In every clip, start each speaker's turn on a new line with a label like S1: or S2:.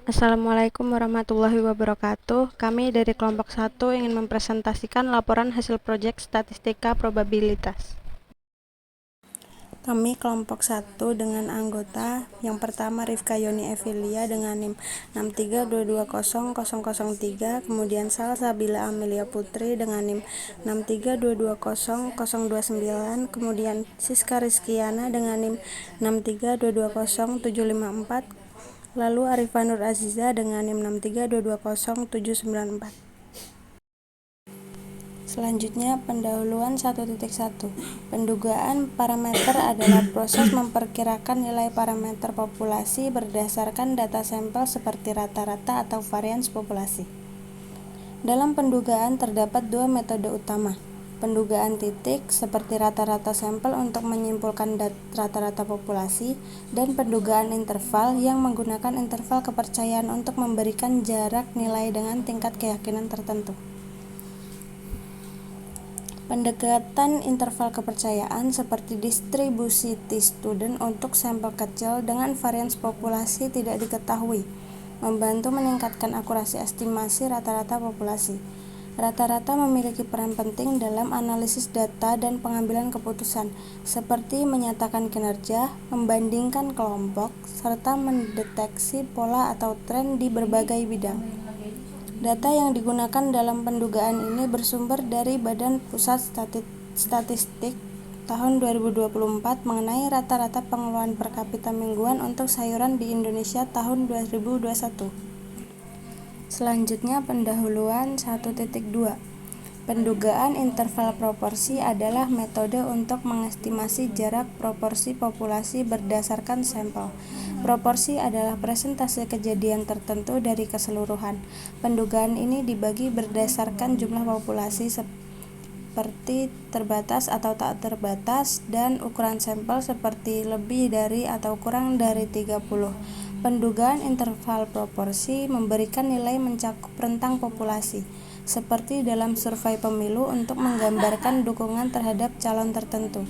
S1: Assalamualaikum warahmatullahi wabarakatuh. Kami dari kelompok 1 ingin mempresentasikan laporan hasil proyek statistika probabilitas. Kami kelompok 1 dengan anggota yang pertama Rifka Yoni Evilia dengan NIM 632200003, kemudian Salsabila Amelia Putri dengan NIM 632200029, kemudian Siska Rizkiana dengan NIM 632200754, lalu Arifah Nur Aziza dengan NIM 632200794. Selanjutnya, pendahuluan 1.1. Pendugaan parameter adalah proses memperkirakan nilai parameter populasi berdasarkan data sampel seperti rata-rata atau varians populasi. Dalam pendugaan terdapat dua metode utama. Pendugaan titik seperti rata-rata sampel untuk menyimpulkan rata-rata populasi, dan pendugaan interval yang menggunakan interval kepercayaan untuk memberikan jarak nilai dengan tingkat keyakinan tertentu. Pendekatan interval kepercayaan seperti distribusi t-student untuk sampel kecil dengan varians populasi tidak diketahui, membantu meningkatkan akurasi estimasi rata-rata populasi. Rata-rata memiliki peran penting dalam analisis data dan pengambilan keputusan, seperti menyatakan kinerja, membandingkan kelompok, serta mendeteksi pola atau tren di berbagai bidang. Data yang digunakan dalam pendugaan ini bersumber dari Badan Pusat Statistik tahun 2024 mengenai rata-rata pengeluaran per kapita mingguan untuk sayuran di Indonesia tahun 2021. Selanjutnya, pendahuluan 1.2. Pendugaan interval proporsi adalah metode untuk mengestimasi jarak proporsi populasi berdasarkan sampel. Proporsi adalah persentase kejadian tertentu dari keseluruhan. Pendugaan ini dibagi berdasarkan jumlah populasi seperti terbatas atau tak terbatas, dan ukuran sampel seperti lebih dari atau kurang dari 30. Pendugaan interval proporsi memberikan nilai mencakup rentang populasi, seperti dalam survei pemilu untuk menggambarkan dukungan terhadap calon tertentu.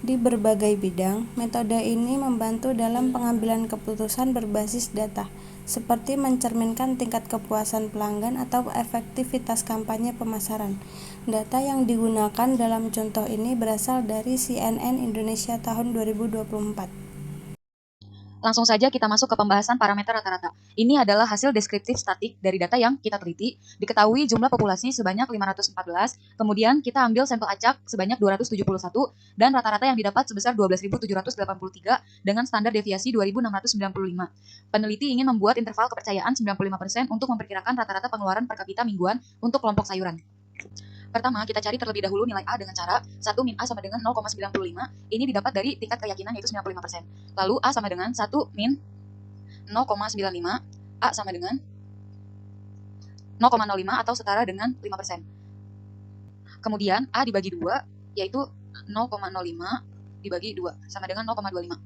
S1: Di berbagai bidang, metode ini membantu dalam pengambilan keputusan berbasis data, seperti mencerminkan tingkat kepuasan pelanggan atau efektivitas kampanye pemasaran. Data yang digunakan dalam contoh ini berasal dari CNN Indonesia tahun 2024.
S2: Langsung saja kita masuk ke pembahasan parameter rata-rata. Ini adalah hasil deskriptif statik dari data yang kita teliti. Diketahui jumlah populasi sebanyak 514, kemudian kita ambil sampel acak sebanyak 271, dan rata-rata yang didapat sebesar 12.783 dengan standar deviasi 2.695. Peneliti ingin membuat interval kepercayaan 95% untuk memperkirakan rata-rata pengeluaran per kapita mingguan untuk kelompok sayuran. Pertama, kita cari terlebih dahulu nilai A dengan cara 1 min A sama dengan 0,95. Ini didapat dari tingkat keyakinan yaitu 95%. Lalu A sama dengan 1 min 0,95, A sama dengan 0,05 atau setara dengan 5%. Kemudian A dibagi 2, yaitu 0,05 dibagi 2 sama dengan 0,25.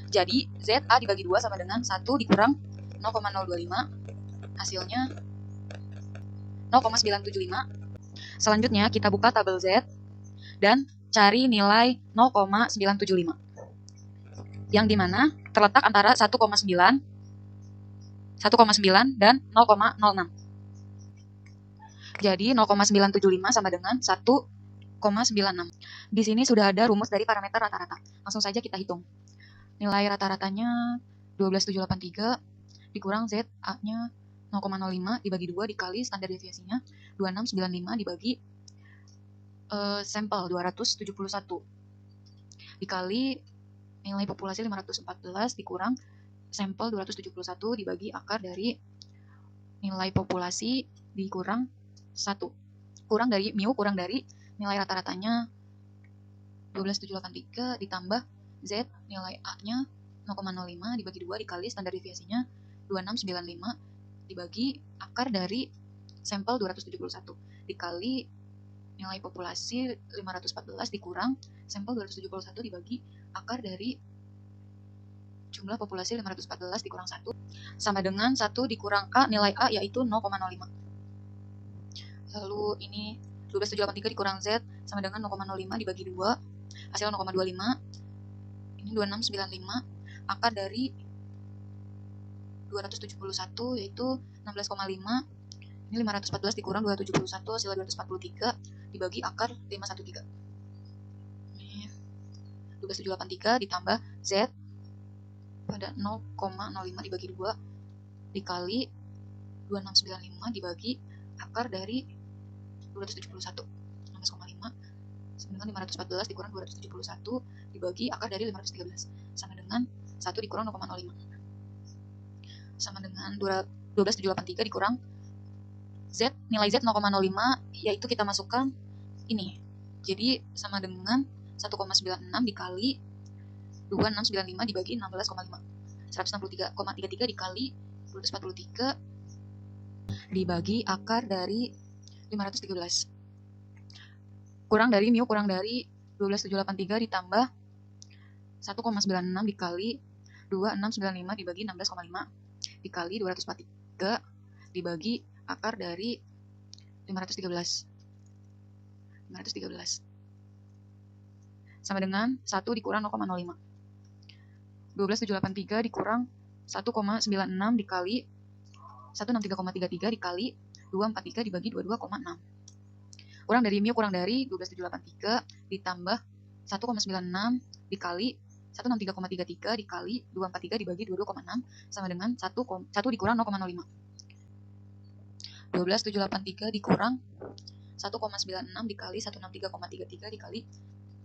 S2: Jadi Z A dibagi 2 sama dengan 1 dikurang 0,025, hasilnya 0,975. Selanjutnya kita buka tabel Z dan cari nilai 0,975, yang dimana terletak antara 1,9 dan 0,06. Jadi 0,975 sama dengan 1,96. Di sini sudah ada rumus dari parameter rata-rata. Langsung saja kita hitung. Nilai rata-ratanya 12783 dikurang Z A-nya 0,05 dibagi 2 dikali standar deviasinya 2695 dibagi sampel 271 dikali nilai populasi 514 dikurang sampel 271 dibagi akar dari nilai populasi dikurang 1, kurang dari mu, kurang dari nilai rata-ratanya 12783 ditambah Z nilai A-nya 0,05 dibagi 2 dikali standar deviasinya 2695 dibagi akar dari sampel 271 dikali nilai populasi 514 dikurang sampel 271 dibagi akar dari jumlah populasi 514 dikurang 1 sama dengan 1 dikurang A nilai A yaitu 0,05. Lalu ini 12783 dikurang Z sama dengan 0,05 dibagi 2 hasil 0,25. Ini 2695 akar dari 271 yaitu 16,5. Ini 514 dikurang 271 hasilnya 243 dibagi akar 513. Ini 12783 ditambah Z pada 0,05 dibagi 2 dikali 2695 dibagi akar dari 271. 16,5 sama dengan 514 dikurang 271 dibagi akar dari 513 sama dengan 1 dikurang 0,05 sama dengan 12783 dikurang Z, nilai Z 0,05 yaitu kita masukkan ini. Jadi sama dengan 1,96 dikali 2695 dibagi 16,5. 163,33 dikali 243 dibagi akar dari 513. Kurang dari mu kurang dari 12783 ditambah 1,96 dikali 2695 dibagi 16,5 dikali 243 dibagi akar dari 513 sama dengan 1 dikurang 0,05. 12783 dikurang 1,96 dikali 163,33 dikali 243 dibagi 22,6. Kurang dari mu kurang dari 12783 ditambah 1,96 dikali 163,33 dikali 243 dibagi 22,6 sama dengan 1 dikurang 0,05. 12783 dikurang 1,96 dikali 163,33 dikali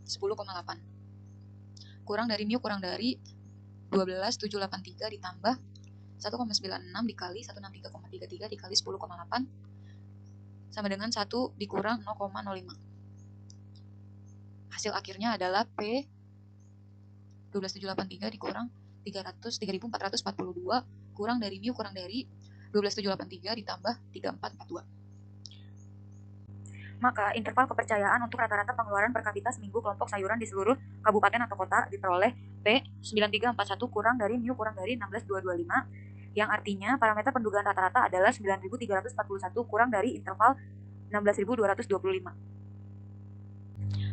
S2: 10,8. Kurang dari mu kurang dari 12783 ditambah 1,96 dikali 163,33 dikali 10,8 sama dengan 1 dikurang 0,05. Hasil akhirnya adalah P 12783 dikurang 3442 kurang dari mu kurang dari 12783 ditambah 3442. Maka interval kepercayaan untuk rata-rata pengeluaran per kapita seminggu kelompok sayuran di seluruh kabupaten atau kota diperoleh P 9341 kurang dari mu kurang dari 16225 yang artinya parameter pendugaan rata-rata adalah 9341 kurang dari interval 16225.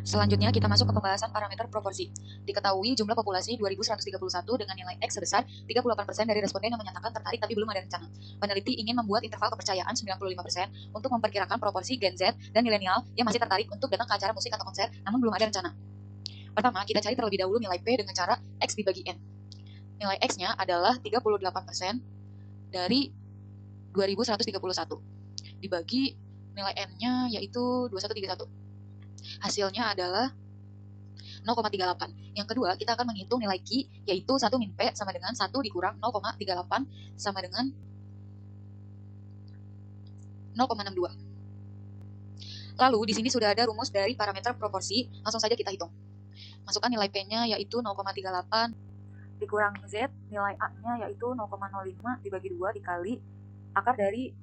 S2: Selanjutnya kita masuk ke pembahasan parameter proporsi. Diketahui jumlah populasi 2131 dengan nilai X sebesar 38% dari responden yang menyatakan tertarik tapi belum ada rencana. Peneliti ingin membuat interval kepercayaan 95% untuk memperkirakan proporsi Gen Z dan milenial yang masih tertarik untuk datang ke acara musik atau konser namun belum ada rencana. Pertama, kita cari terlebih dahulu nilai P dengan cara X dibagi N. Nilai X-nya adalah 38% dari 2131 dibagi nilai N-nya yaitu 2131. Hasilnya adalah 0,38. Yang kedua, kita akan menghitung nilai Q, yaitu 1 min P sama dengan 1 dikurang 0,38 sama dengan 0,62. Lalu, di sini sudah ada rumus dari parameter proporsi, langsung saja kita hitung. Masukkan nilai P-nya yaitu 0,38 dikurang Z, nilai A-nya yaitu 0,05 dibagi 2 dikali akar dari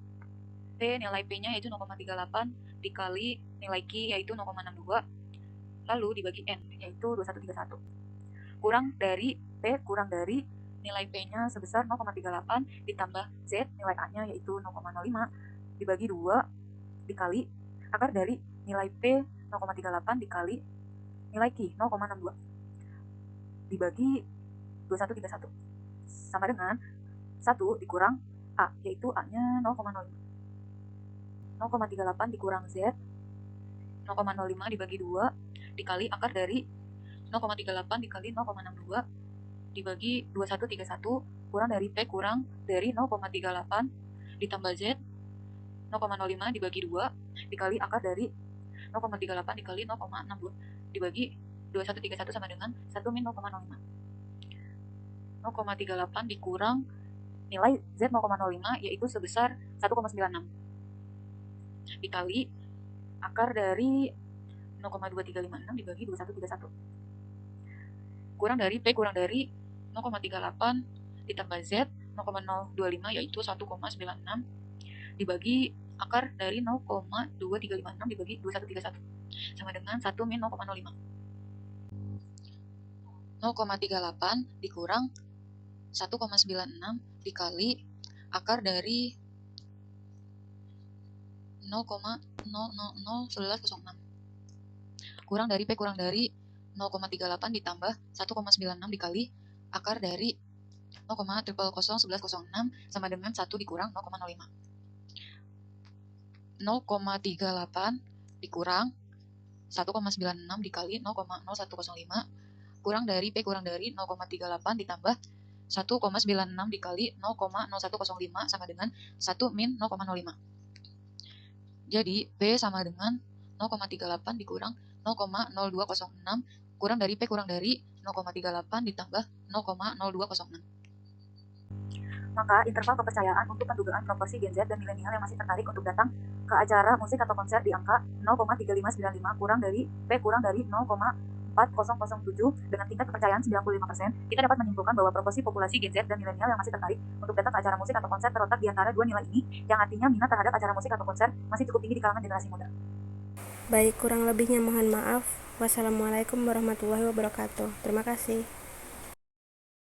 S2: P, nilai P-nya yaitu 0,38 dikali nilai Q yaitu 0,62 lalu dibagi N yaitu 2131 kurang dari P kurang dari nilai P-nya sebesar 0,38 ditambah Z nilai A-nya yaitu 0,05 dibagi 2 dikali akar dari nilai P 0,38 dikali nilai Q 0,62 dibagi 2131 sama dengan 1 dikurang A yaitu A-nya 0,05. 0,38 dikurang Z 0,05 dibagi 2 dikali akar dari 0,38 dikali 0,62 dibagi 2131 kurang dari P kurang dari 0,38 ditambah Z 0,05 dibagi 2 dikali akar dari 0,38 dikali 0,62 dibagi 2131 sama dengan 1 min 0,05. 0,38 dikurang nilai Z 0,05 yaitu sebesar 1,96 dikali akar dari 0,2356 dibagi 2131 kurang dari P kurang dari 0,38 ditambah Z 0,025 yaitu 1,96 dibagi akar dari 0,2356 dibagi 2131 sama dengan 1 min 0,05. 0,38 dikurang 1,96 dikali akar dari 0,0001106 kurang dari P kurang dari 0,38 ditambah 1,96 dikali akar dari 0,001106 sama dengan 1 dikurang 0,05. 0,38 dikurang 1,96 dikali 0,0105 kurang dari P kurang dari 0,38 ditambah 1,96 dikali 0,0105 sama dengan 1 min 0,05. Jadi P sama dengan 0,38 dikurang 0,0206 kurang dari P kurang dari 0,38 ditambah 0,0206. Maka interval kepercayaan untuk pendugaan proporsi Gen Z dan milenial yang masih tertarik untuk datang ke acara musik atau konser di angka 0,3595 kurang dari P kurang dari 0,4007 dengan tingkat kepercayaan 95%, kita dapat menyimpulkan bahwa proporsi populasi Gen Z dan milenial yang masih tertarik untuk datang ke acara musik atau konser terletak di antara dua nilai ini, yang artinya minat terhadap acara musik atau konser masih cukup tinggi di kalangan generasi muda.
S1: Baik, kurang lebihnya mohon maaf. Wassalamualaikum warahmatullahi wabarakatuh. Terima kasih.